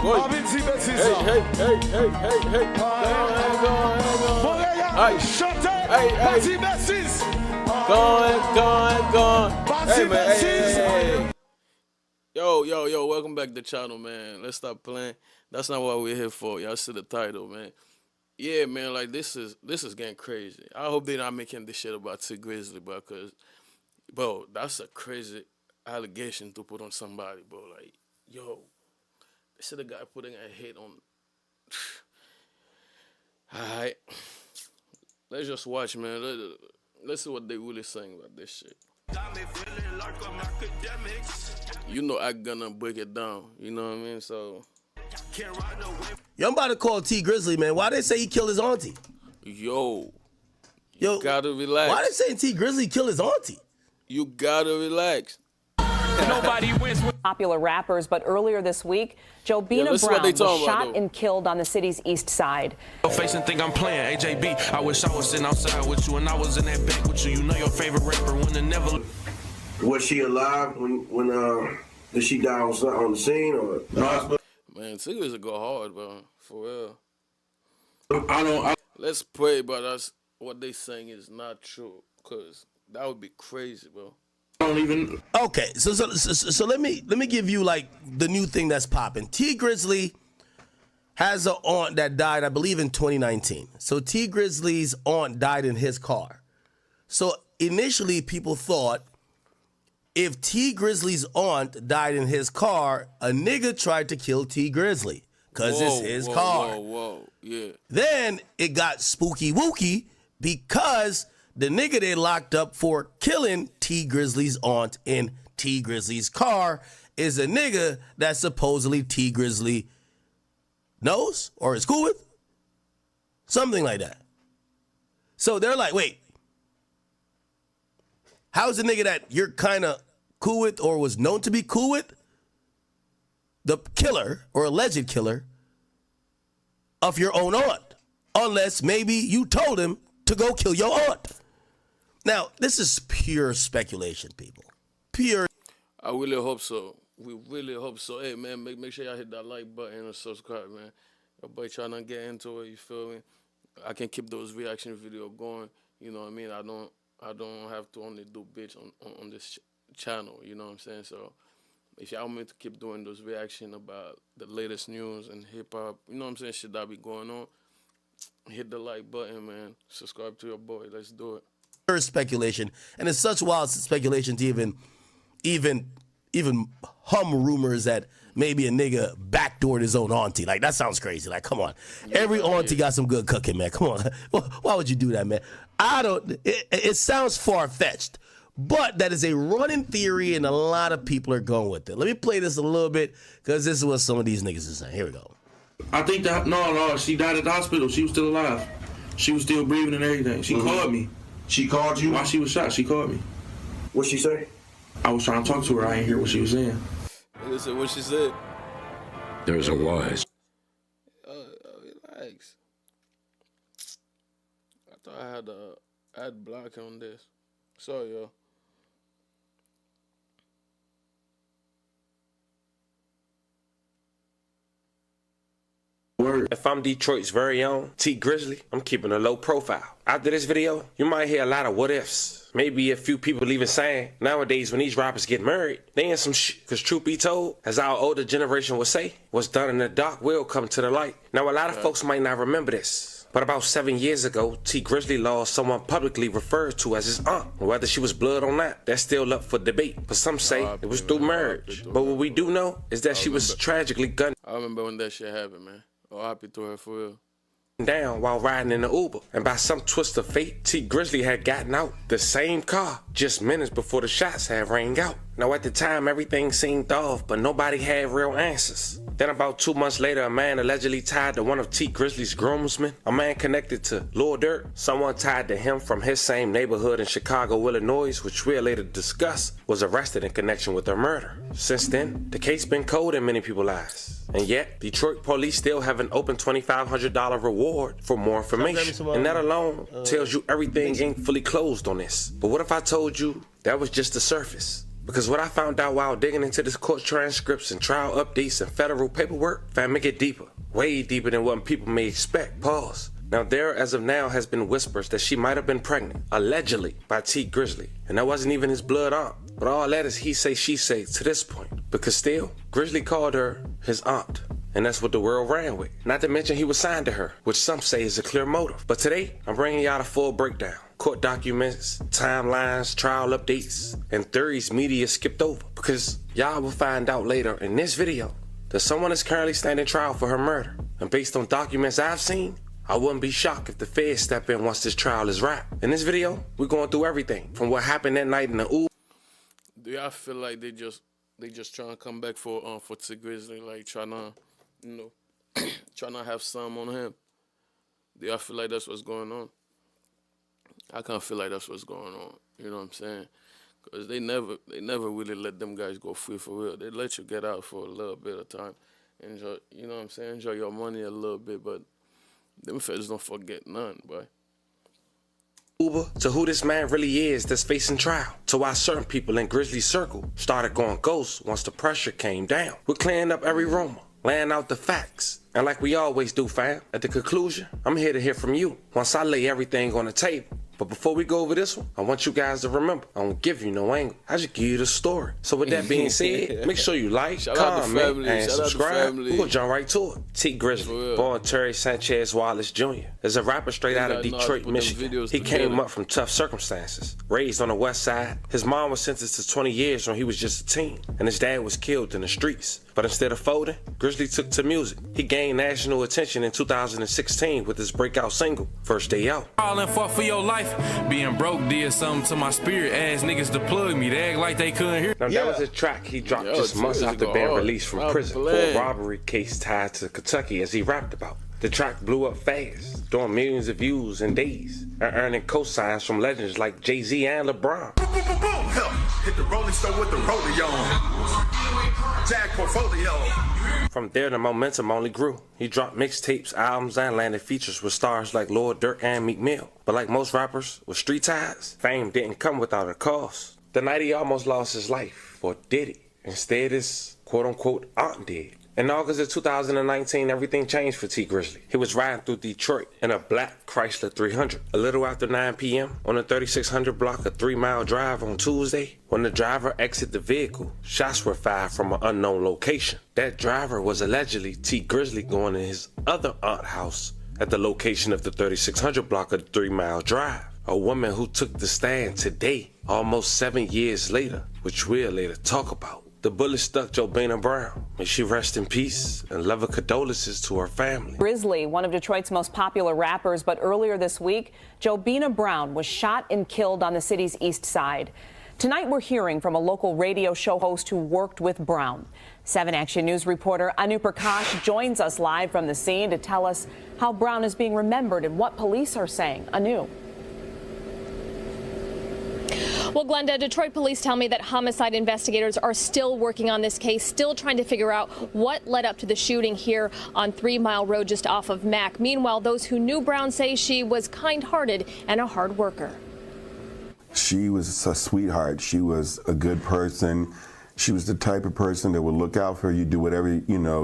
Go ahead. Hey. Shut up. Hey. Gone. Hey, man. Hey. Yo, welcome back to the channel, man. Let's stop playing. That's not what we're here for. Y'all see the title, man. Yeah, man, like, this is getting crazy. I hope they're not making this shit about Tee Grizzley, bro, because, bro, that's a crazy allegation to put on somebody, bro. Like, yo, this is the guy putting a hit on. Alright. Let's just watch, man. Let's see what they really saying about this shit. You know I'm gonna break it down. You know what I mean? So. Yo, I'm about to call Tee Grizzley, man. Why they say he killed his auntie? Yo, gotta relax. Why they saying Tee Grizzley killed his auntie? You gotta relax. Nobody wins with popular rappers, but earlier this week, Jobina Brown was shot and killed on the city's east side. Face and think I'm playing AJB. I wish I was sitting outside with you and I was in that back with you. You know your favorite rapper when the never. Was she alive when did she die on the scene or the hospital? Man, Tee Grizzley go hard, bro. For real. I Let's pray, but that's what they saying is not true, cause that would be crazy, bro. don't even. Okay, so let me give you like the new thing that's popping. Tee Grizzley has an aunt that died, I believe, in 2019. So Tee Grizzley's aunt died in his car. So initially, people thought if Tee Grizzley's aunt died in his car, a nigga tried to kill Tee Grizzley because it's his car. Whoa, yeah. Then it got spooky wooky because the nigga they locked up for killing Tee Grizzley's aunt in Tee Grizzley's car is a nigga that supposedly Tee Grizzley knows or is cool with. Something like that. So they're like, wait, how's the nigga that you're kind of cool with or was known to be cool with the killer or alleged killer of your own aunt? Unless maybe you told him to go kill your aunt. Now, this is pure speculation, people. Pure. I really hope so. We really hope so. Hey, man, make sure y'all hit that like button and subscribe, man. Your boy trying to get into it, you feel me? I can keep those reaction videos going, you know what I mean? I don't have to only do bitch on this channel, you know what I'm saying? So if y'all want me to keep doing those reaction about the latest news and hip-hop, you know what I'm saying, shit that be going on, hit the like button, man. Subscribe to your boy. Let's do it. Pure speculation. And it's such wild speculation to even hum rumors that maybe a nigga backdoored his own auntie. Like, that sounds crazy. Like, come on. Every auntie got some good cooking, man. Come on. Why would you do that, man? It sounds far-fetced, but that is a running theory, and a lot of people are going with it. Let me play this a little bit, because this is what some of these niggas are saying. Here we go. I think that no, she died at the hospital. She was still alive. She was still breathing and everything. She called me. She called you? While she was shot, she called me. What'd she say? I was trying to talk to her. I didn't hear what she was saying. Listen, what she said? There's a wise. Relax. I thought I had ad block on this. Sorry, yo. If I'm Detroit's very own Tee Grizzley, I'm keeping a low profile. After this video, you might hear a lot of what ifs. Maybe a few people even saying, nowadays when these rappers get married, they in some shit. Cause truth be told, as our older generation would say, what's done in the dark will come to the light. Now a lot of folks might not remember this, but about 7 years ago, Tee Grizzley lost someone publicly referred to as his aunt. Whether she was blood or not, that's still up for debate. But some say it was through marriage. But what we do know is that she was tragically gunned. I remember when that shit happened, man. Oh, happy to her for real. Down while riding in the Uber, and by some twist of fate, Tee Grizzley had gotten out the same car just minutes before the shots had rang out. Now at the time everything seemed off, but nobody had real answers. Then about 2 months later, a man allegedly tied to one of Tee Grizzley's groomsmen, a man connected to Lil Durk, someone tied to him from his same neighborhood in Chicago, Illinois, which we'll later discuss, was arrested in connection with her murder. Since then, the case been cold in many people's eyes. And yet, Detroit police still have an open $2,500 reward for more information. And that alone tells you everything ain't fully closed on this. But what if I told you that was just the surface? Because what I found out while digging into this court transcripts and trial updates and federal paperwork, fam, it get deeper. Way deeper than what people may expect. Pause. Now, there, as of now, has been whispers that she might have been pregnant, allegedly, by Tee Grizzley. And that wasn't even his blood aunt. But all that is he say, she say to this point. Because still, Grizzley called her his aunt. And that's what the world ran with. Not to mention he was signed to her, which some say is a clear motive. But today, I'm bringing y'all a full breakdown. Court documents, timelines, trial updates, and theories media skipped over. Because y'all will find out later in this video that someone is currently standing trial for her murder. And based on documents I've seen, I wouldn't be shocked if the feds step in once this trial is wrapped. In this video, we're going through everything from what happened that night in the Uber. Do y'all feel like they just trying to come back for Tee Grizzley, like trying to, you know, trying to have some on him? Do y'all feel like that's what's going on? I kind of feel like that's what's going on. You know what I'm saying? Because they never really let them guys go free for real. They let you get out for a little bit of time, enjoy. You know what I'm saying? Enjoy your money a little bit, but them feds don't forget none, boy. Uber to who this man really is that's facing trial, to why certain people in Grizzly's circle started going ghost once the pressure came down. We're clearing up every rumor, laying out the facts, and like we always do, fam, at the conclusion, I'm here to hear from you once I lay everything on the table. But before we go over this one, I want you guys to remember, I don't give you no angle. I just give you the story. So with that being said, make sure you like, comment, and subscribe. We're going to jump right to it. Tee Grizzley, born Terry Sanchez Wallace Jr., is a rapper straight out of Detroit, Michigan. He came up from tough circumstances. Raised on the west side, his mom was sentenced to 20 years when he was just a teen, and his dad was killed in the streets. But instead of folding, Grizzley took to music. He gained national attention in 2016 with his breakout single, First Day Out. All in for your life. Being broke did something to my spirit. Ass niggas to plug me. They act like they couldn't hear. Now that was a track he dropped just months after being released from prison for a robbery case tied to Kentucky, as he rapped about. The track blew up fast, doing millions of views in days, and earning cosigns from legends like Jay-Z and LeBron. Boom, boom, boom, boom. Hit the Rolling Stone with the rodeo. Jag portfolio. From there, the momentum only grew. He dropped mixtapes, albums, and landed features with stars like Lord Durk and Meek Mill. But like most rappers with street ties, fame didn't come without a cost. The night he almost lost his life, or did he? Instead, his quote-unquote aunt did. In August of 2019, everything changed for Tee Grizzley. He was riding through Detroit in a black Chrysler 300. A little after 9 p.m. on the 3600 block, a 3-mile drive on Tuesday, when the driver exited the vehicle, shots were fired from an unknown location. That driver was allegedly Tee Grizzley going to his other aunt house at the location of the 3600 block of the 3-mile drive. A woman who took the stand today, almost 7 years later, which we'll later talk about. The bullet stuck Jobina Brown. May she rest in peace, and love and condolences to her family. Grizzley, one of Detroit's most popular rappers, but earlier this week, Jobina Brown was shot and killed on the city's east side. Tonight, we're hearing from a local radio show host who worked with Brown. 7 Action News reporter Anu Prakash joins us live from the scene to tell us how Brown is being remembered and what police are saying. Anu. Well, Glenda, Detroit police tell me that homicide investigators are still working on this case, still trying to figure out what led up to the shooting here on 3 Mile Road just off of Mack. Meanwhile, those who knew Brown say she was kind-hearted and a hard worker. She was a sweetheart. She was a good person. She was the type of person that would look out for you, do whatever,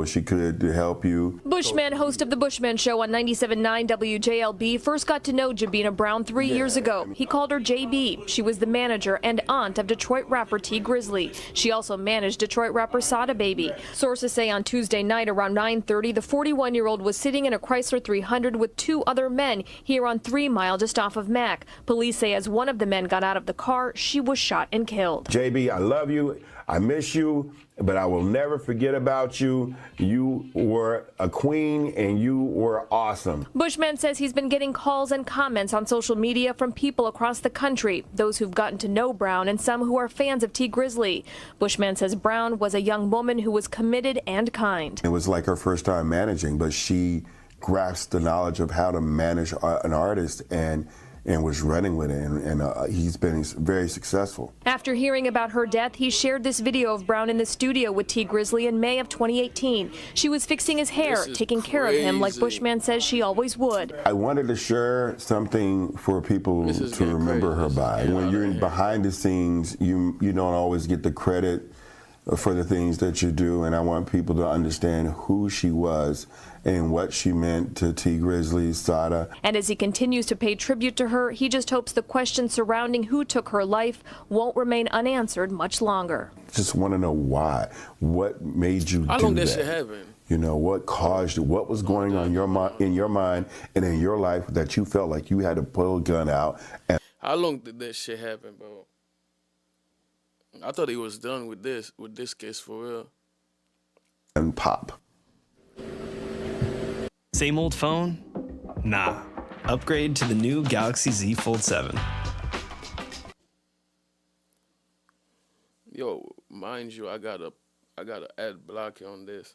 she could to help you. Bushman, host of The Bushman Show on 97.9 WJLB, first got to know Jobina Brown 3 years ago. He called her JB. She was the manager and aunt of Detroit rapper Tee Grizzley. She also managed Detroit rapper Sada Baby. Sources say on Tuesday night around 9:30, the 41-year-old was sitting in a Chrysler 300 with 2 other men here on 3 Mile just off of Mack. Police say as one of the men got out of the car, she was shot and killed. JB, I love you. I miss you, but I will never forget about you. You were a queen and you were awesome. Bushman says he's been getting calls and comments on social media from people across the country, those who've gotten to know Brown and some who are fans of Tee Grizzley. Bushman says Brown was a young woman who was committed and kind. It was like her first time managing, but she grasped the knowledge of how to manage an artist, and and was running with it, and he's been very successful. After hearing about her death, he shared this video of Brown in the studio with Tee Grizzley in May of 2018. She was fixing his hair, taking care of him like Bushman says she always would. I wanted to share something for people to remember her by. When you're behind the scenes, you don't always get the credit for the things that you do, and I want people to understand who she was and what she meant to Tee Grizzley, Sada. And as he continues to pay tribute to her, he just hopes the questions surrounding who took her life won't remain unanswered much longer. Just want to know why. What made you do that? How long that shit happen? You know, what caused you? What was going on in your mind and in your life that you felt like you had to pull a gun out? And how long did that shit happen, bro? I thought he was done with this case for real. And pop. Same old phone? Nah. Upgrade to the new Galaxy Z Fold 7. Yo, mind you, I gotta add block on this.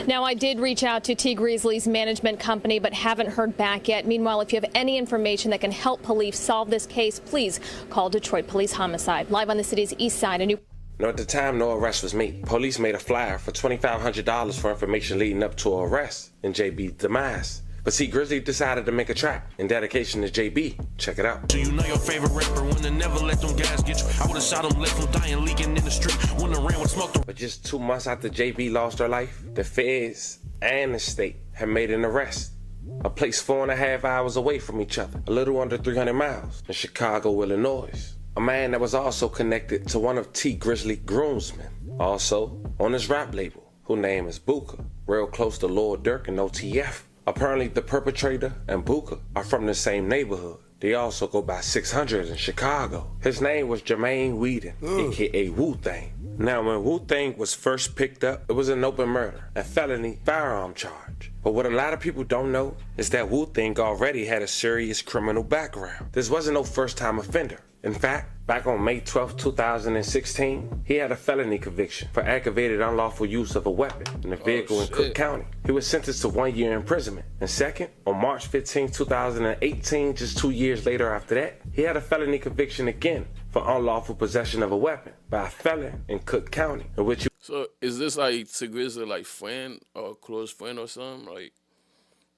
Now, I did reach out to Tee Grizzley's management company, but haven't heard back yet. Meanwhile, if you have any information that can help police solve this case, please call Detroit Police Homicide. Live on the city's east side, a new... No, at the time, no arrest was made. Police made a flyer for $2,500 for information leading up to an arrest in JB's demise. But see, Grizzly decided to make a track in dedication to JB. Check it out. Do you know your favorite rapper when they never let them guys get you? I would've shot them, left them dying, leaking in the street. When the rain would smoke them. But just 2 months after JB lost her life, the feds and the state had made an arrest. A place 4.5 hours away from each other, a little under 300 miles, in Chicago, Illinois. A man that was also connected to one of Tee Grizzley's groomsmen, also on his rap label, whose name is Booker, real close to Lord Durk and OTF. Apparently, the perpetrator and Booker are from the same neighborhood. They also go by 600 in Chicago. His name was Jermaine Whedon, aka Wu-Tang. Now, when Wu-Tang was first picked up, it was an open murder, a felony firearm charge. But what a lot of people don't know is that Wu-Tang already had a serious criminal background. This wasn't no first-time offender. In fact, back on May 12, 2016, he had a felony conviction for aggravated unlawful use of a weapon in a vehicle in Cook County. He was sentenced to 1 year imprisonment. And second, on March 15, 2018, just 2 years later after that, he had a felony conviction again for unlawful possession of a weapon by a felon in Cook County, in which he... So is this like Tee Grizzley, like friend or close friend or something? Like,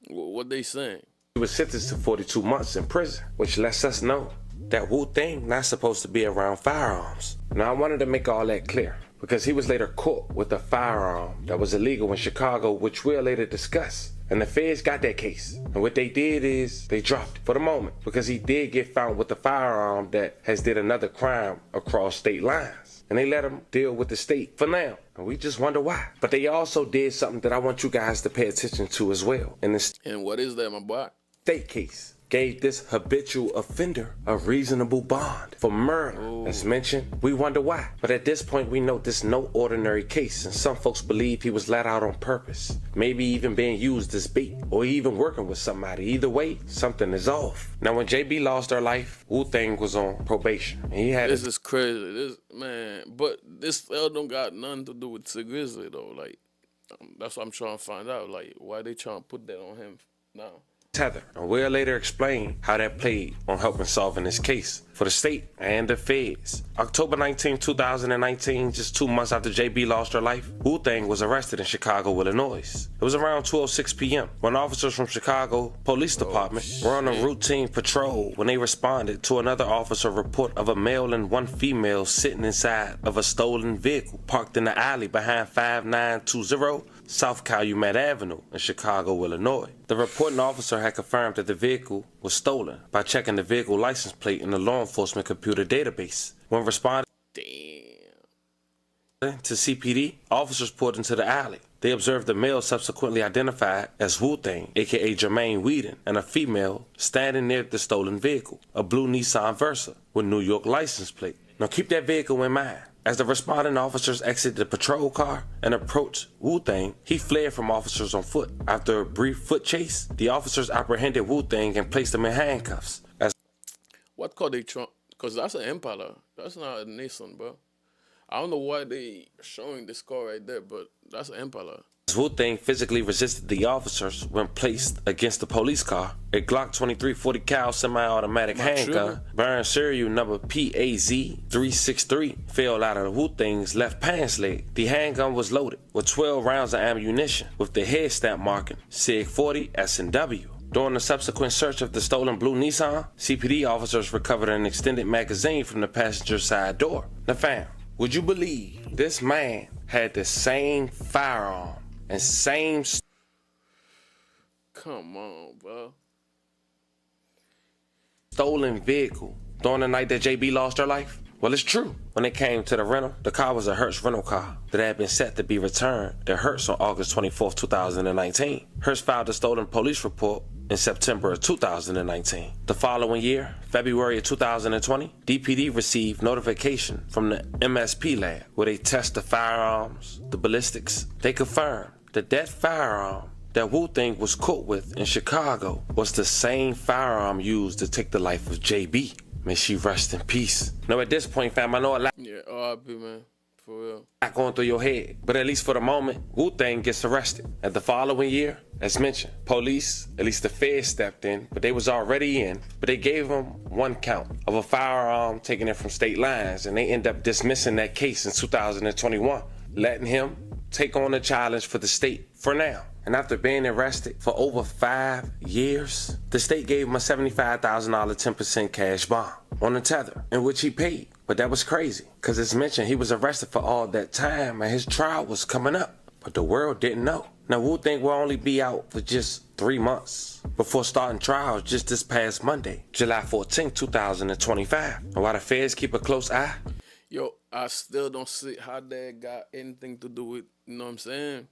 what they saying? He was sentenced to 42 months in prison, which lets us know that Wu-Tang not supposed to be around firearms. Now, I wanted to make all that clear because he was later caught with a firearm that was illegal in Chicago, which we'll later discuss. And the feds got that case. And what they did is they dropped it for the moment because he did get found with a firearm that has did another crime across state lines. And they let him deal with the state for now. And we just wonder why. But they also did something that I want you guys to pay attention to as well. And what is that, my boy? State case gave this habitual offender a reasonable bond for murder. As mentioned, we wonder why. But at this point, we know this is no ordinary case, and some folks believe he was let out on purpose, maybe even being used as bait, or even working with somebody. Either way, something is off. Now, when JB lost her life, Wu-Tang was on probation. And he had this is crazy. This man, but this still don't got nothing to do with Tee Grizzley though. Like, that's what I'm trying to find out. Like, why they trying to put that on him now? tether. And we'll later explain how that played on helping solving this case for the state and the feds. October 19, 2019, just 2 months after JB lost her life, Wu-Tang was arrested in Chicago, Illinois. It was around 12:06 p.m. when officers from Chicago Police Department were on a routine patrol when they responded to another officer report of a male and one female sitting inside of a stolen vehicle parked in the alley behind 5920 South Calumet Avenue in Chicago, Illinois. The reporting officer had confirmed that the vehicle was stolen by checking the vehicle license plate in the law enforcement computer database. When responding to CPD, officers pulled into the alley. They observed the male subsequently identified as Wu-Tang, aka Jermaine Whedon, and a female standing near the stolen vehicle, a blue Nissan Versa with New York license plate. Now keep that vehicle in mind. As the responding officers exited the patrol car and approached Wu-Tang, he fled from officers on foot. After a brief foot chase, the officers apprehended Wu-Tang and placed him in handcuffs. What car they Trump? Because that's an Impala. That's not a Nissan, bro. I don't know why they showing this car right there, but that's an Impala. Wu-Tang physically resisted the officers when placed against the police car. A Glock 23 40 cal semi-automatic handgun bearing serial number PAZ-363 fell out of the Wu-Tang's left pants leg. The handgun was loaded with 12 rounds of ammunition with the head stamp marking SIG 40 S&W. During the subsequent search of the stolen blue Nissan, CPD officers recovered an extended magazine from the passenger side door. Now fam, would you believe this man had the same firearm and same... Come on, bro. ...stolen vehicle during the night that JB lost her life? Well, it's true. When it came to the rental, the car was a Hertz rental car that had been set to be returned to Hertz on August 24, 2019. Hertz filed a stolen police report in September of 2019. The following year, February of 2020, DPD received notification from the MSP lab where they test the firearms, the ballistics. They confirmed that that firearm that Wu-Tang was caught with in Chicago was the same firearm used to take the life of JB. May she rest in peace. Now at this point, fam, I know a lot. Yeah, R.I.P., man. For real. Not going through your head. But at least for the moment, Wu-Tang gets arrested. And the following year, as mentioned, police, at least the feds stepped in, but they was already in, but they gave him one count of a firearm taken in from state lines, and they end up dismissing that case in 2021, letting him take on the challenge for the state for now. And after being arrested for over 5 years, the state gave him a $75,000 10% cash bond on the tether, in which he paid. But that was crazy, because as mentioned, he was arrested for all that time and his trial was coming up. But the world didn't know. Now Wu-Tang will only be out for just 3 months before starting trials just this past Monday, July 14, 2025. And while the feds keep a close eye. Yo, I still don't see how that got anything to do with, you know what I'm saying?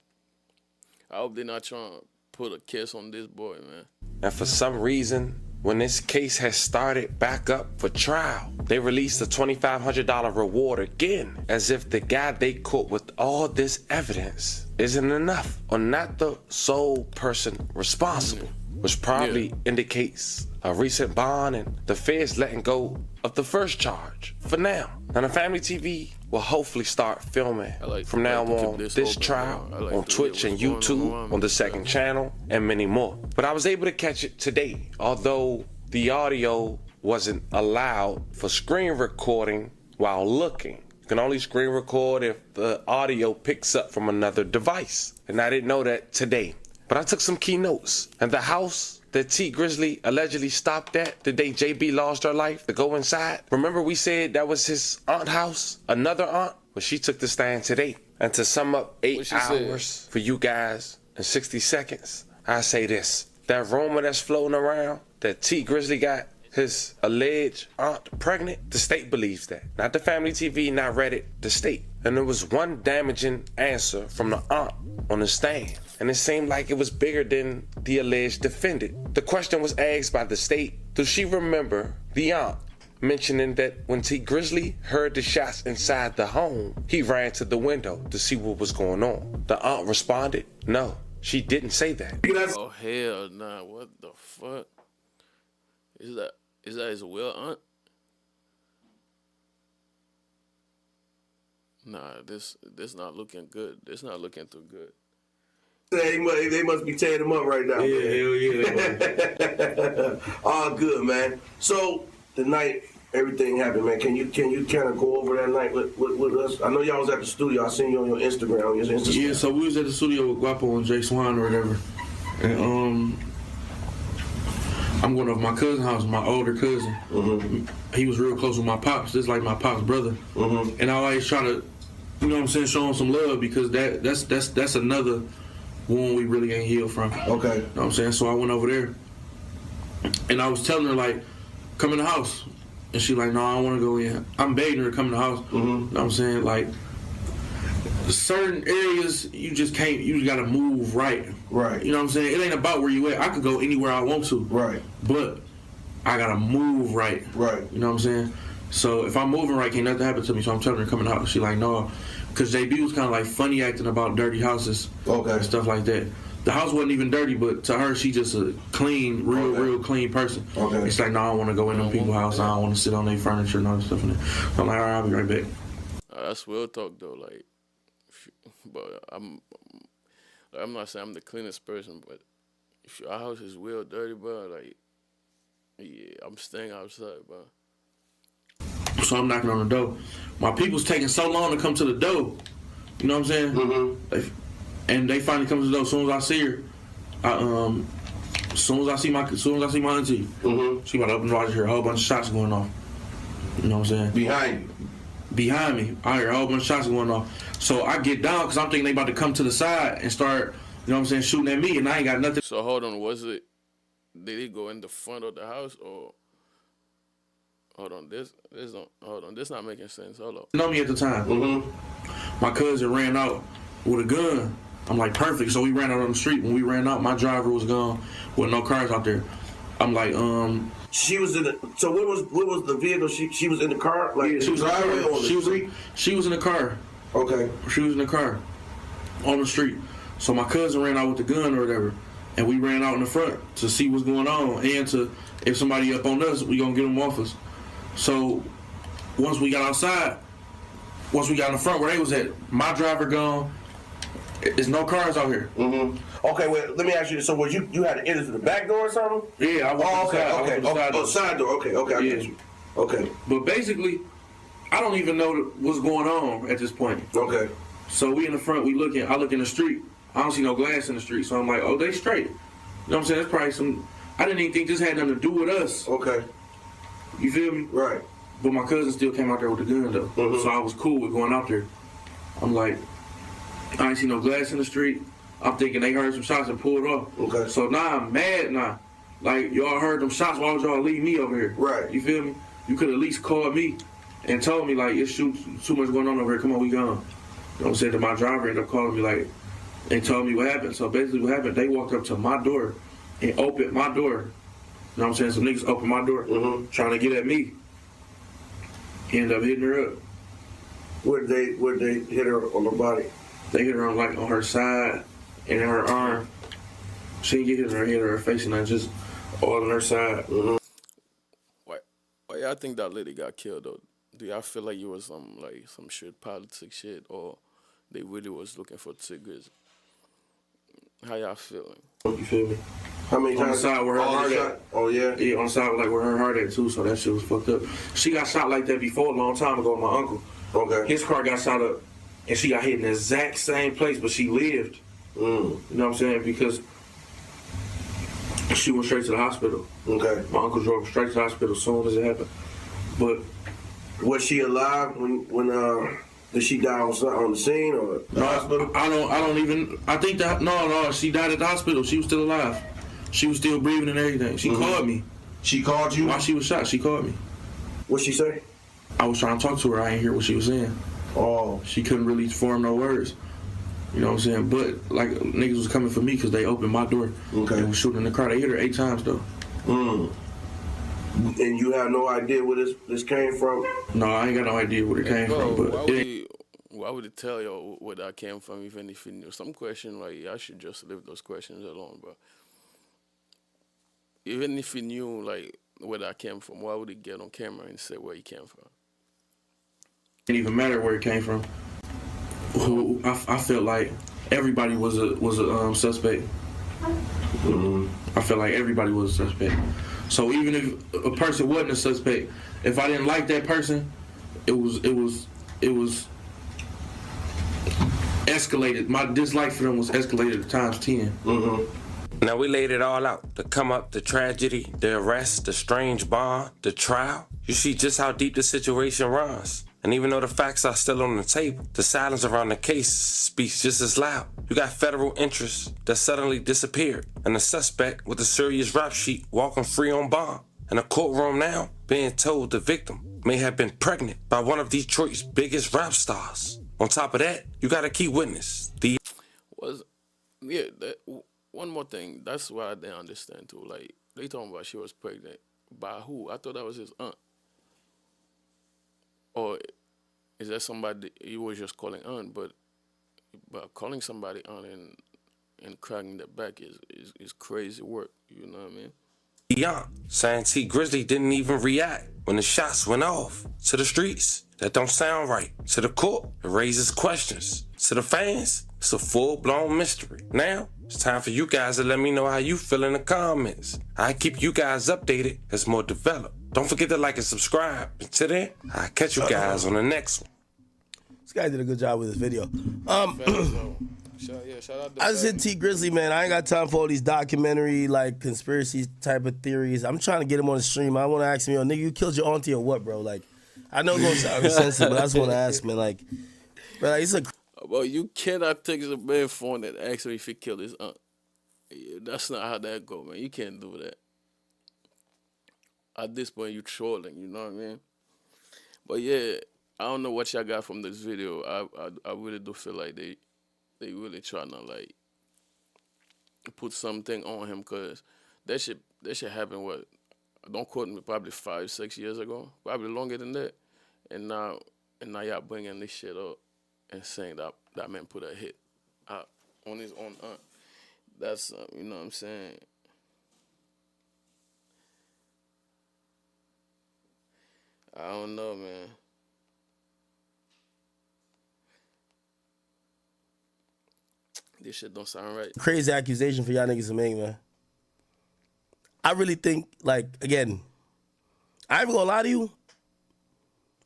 I hope they're not trying to put a kiss on this boy, man. And for some reason, when this case has started back up for trial, they released a $2,500 reward again, as if the guy they caught with all this evidence isn't enough, or not the sole person responsible, which probably indicates a recent bond and the feds letting go of the first charge for now. And the Family TV will hopefully start filming from now on this trial on Twitch and YouTube, on the second channel, and many more. But I was able to catch it today, although the audio wasn't allowed for screen recording while looking. You can only screen record if the audio picks up from another device. And I didn't know that today. But I took some key notes. And the house that Tee Grizzley allegedly stopped at the day JB lost her life to go inside. Remember we said that was his aunt's house? Another aunt? Well, she took the stand today. And to sum up 8 hours for you guys in 60 seconds, I say this. That rumor that's floating around that Tee Grizzley got his alleged aunt pregnant, the state believes that. Not the Family TV, not Reddit, the state. And there was one damaging answer from the aunt on the stand. And it seemed like it was bigger than the alleged defendant. The question was asked by the state, does she remember the aunt mentioning that when Tee Grizzley heard the shots inside the home, he ran to the window to see what was going on? The aunt responded, no, she didn't say that. Oh, hell nah, what the fuck? Is that his real aunt? Nah, this not looking good. This not looking too good. They must be tearing him up right now. Yeah, hell yeah. All good, man. So the night everything happened, man. Can you kind of go over that night with us? I know y'all was at the studio. I seen you on your Instagram. Yeah, so we was at the studio with Guapo and Jay Swan or whatever, and I'm going to my cousin's house, my older cousin. Mm-hmm. He was real close with my pops. This is like my pop's brother. Mm-hmm. And I always try to, you know what I'm saying, show him some love because that's another wound we really ain't healed from. Okay. You know what I'm saying? So I went over there and I was telling her, like, come in the house. And she like, no, I don't want to go in. I'm begging her to come in the house. Mm-hmm. You know what I'm saying? Like, certain areas you just can't, you got to move right. Right. You know what I'm saying? It ain't about where you at. I could go anywhere I want to. Right. But I got to move right. Right. You know what I'm saying? So if I'm moving right, can't nothing happen to me. So I'm telling her to come in the house. She like, no. Because JB was kind of like funny acting about dirty houses. Okay. And stuff like that. The house wasn't even dirty, but to her, she just a clean, real clean person. Okay. It's like, no, I don't want to go in them people's house. I don't want to sit on their furniture and all that stuff. So I'm like, all right, I'll be right back. That's real talk though. Like, but I'm not saying I'm the cleanest person, but if your house is real dirty, bro, like, yeah, I'm staying outside, bro. So I'm knocking on the door. My people's taking so long to come to the door. You know what I'm saying? Mm-hmm. And they finally come to the door. As soon as I see her, as soon as I see my auntie, she about to open the door. I just hear a whole bunch of shots going off. You know what I'm saying? Behind me, I hear a whole bunch of shots going off. So I get down because I'm thinking they about to come to the side and start, you know what I'm saying, shooting at me, and I ain't got nothing. So hold on, did he go in the front of the house or? Hold on, this not making sense. Hold on. Know me at the time. My cousin ran out with a gun. I'm like, perfect. So we ran out on the street. When we ran out, my driver was gone with no cars out there. I'm like, She was in the. So what was the vehicle? She was in the car. Like, yeah, she was in the car. She was in the car. Okay. She was in the car on the street. So my cousin ran out with the gun or whatever, and we ran out in the front to see what's going on, and to, if somebody up on us, we gonna get them off us. So once we got outside, once we got in the front where they was at, my driver gone. There's no cars out here. Okay, well, let me ask you this. So was you had to enter to the back door or something? Yeah, I went side door. Okay, I get you. Okay. But basically, I don't even know what's going on at this point. Okay. So we in the front, I look in the street. I don't see no glass in the street, so I'm like, oh, they straight. You know what I'm saying? That's probably some, I didn't even think this had nothing to do with us. Okay. You feel me? Right. But my cousin still came out there with the gun, though. So I was cool with going out there. I'm like, I ain't see no glass in the street. I'm thinking they heard some shots and pulled off. Okay. So now I'm mad now. Like, y'all heard them shots, why would y'all leave me over here? Right. You feel me? You could at least call me and told me, like, it's too much going on over here. Come on, we gone. You know what I'm saying? To my driver ended up calling me, like, and told me what happened. So basically what happened, they walked up to my door and opened my door. You know what I'm saying? Some niggas opened my door trying to get at me. Ended up hitting her up. Where'd they hit her on the body? They hit her on her side and in her arm. She didn't get hit in her head or her face, and just all on her side. Why y'all think that lady got killed though? Do y'all feel like it was some shit, politics shit, or they really was looking for Tee Grizzley? How y'all feeling? You feel me? How many times? On the side where her heart at. Oh yeah? Yeah, on the side like where her heart at too, so that shit was fucked up. She got shot like that before a long time ago with my uncle. Okay. His car got shot up, and she got hit in the exact same place, but she lived. You know what I'm saying? Because she went straight to the hospital. Okay. My uncle drove straight to the hospital as soon as it happened. But was she alive when did she die on the scene or the hospital? I don't even. I think that no. She died at the hospital. She was still alive. She was still breathing and everything. She called me. She called you? While she was shot, she called me. What'd she say? I was trying to talk to her. I ain't hear what she was saying. Oh. She couldn't really form no words. You know what I'm saying? But like niggas was coming for me because they opened my door. Okay. And was shooting in the car. They hit her 8 times though. And you have no idea where this came from? No, I ain't got no idea where it came from. But why would it tell you where that came from, even if you knew? Some question, like, I should just leave those questions alone, bro. Even if you knew, like, where that came from, why would he get on camera and say where he came from? It didn't even matter where it came from. I felt like everybody was a suspect. I felt like everybody was a suspect. So even if a person wasn't a suspect, if I didn't like that person, it was escalated. My dislike for them was escalated times 10. Now we laid it all out. The come up, the tragedy, the arrest, the strange bond, the trial. You see just how deep the situation runs. And even though the facts are still on the table, the silence around the case speaks just as loud. You got federal interests that suddenly disappeared, and the suspect with a serious rap sheet walking free on bond. In a courtroom now, being told the victim may have been pregnant by one of Detroit's biggest rap stars. On top of that, you got a key witness. One more thing. That's what I didn't understand too. Like, they talking about she was pregnant. By who? I thought that was his aunt. Or is that somebody he was just calling aunt? But calling somebody aunt and cracking their back is crazy work. You know what I mean? beyond, saying Tee Grizzley didn't even react when the shots went off. To the streets, that don't sound right. To the court, it raises questions. To the fans, it's a full-blown mystery. Now, it's time for you guys to let me know how you feel in the comments. I keep you guys updated as more develop. Don't forget to like and subscribe. Until then, I'll catch you guys on the next one. This guy did a good job with this video. Shout out I just hit Tee Grizzley, man. I ain't got time for all these documentary, like, conspiracy type of theories. I'm trying to get him on the stream. I want to ask him, yo, nigga, you killed your auntie or what, bro? Like, I know it's going to sound insensitive, but I just want to ask, man, like, bro, like, it's a... Well, you cannot take a man's phone and ask him if he killed his aunt. That's not how that go, man. You can't do that. At this point, you trolling, you know what I mean? But yeah, I don't know what y'all got from this video. I really do feel like they really trying to, like, put something on him, because that shit happened, what, don't quote me, probably 5-6 years ago, probably longer than that. And now y'all bringing this shit up and saying that man put a hit out on his own aunt. That's, you know what I'm saying? I don't know, man. This shit don't sound right. Crazy accusation for y'all niggas to make, man. I really think, like, again, I ain't gonna lie to you,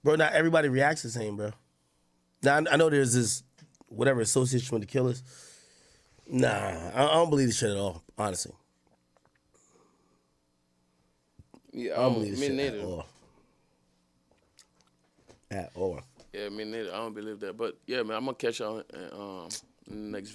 bro, not everybody reacts the same, bro. Now, I know there's this, whatever, association with the killers. Nah, I don't believe this shit at all, honestly. Yeah, I don't believe this shit neither. at all. At all. Yeah, me neither. I don't believe that. But, yeah, man, I'm going to catch y'all in the next video.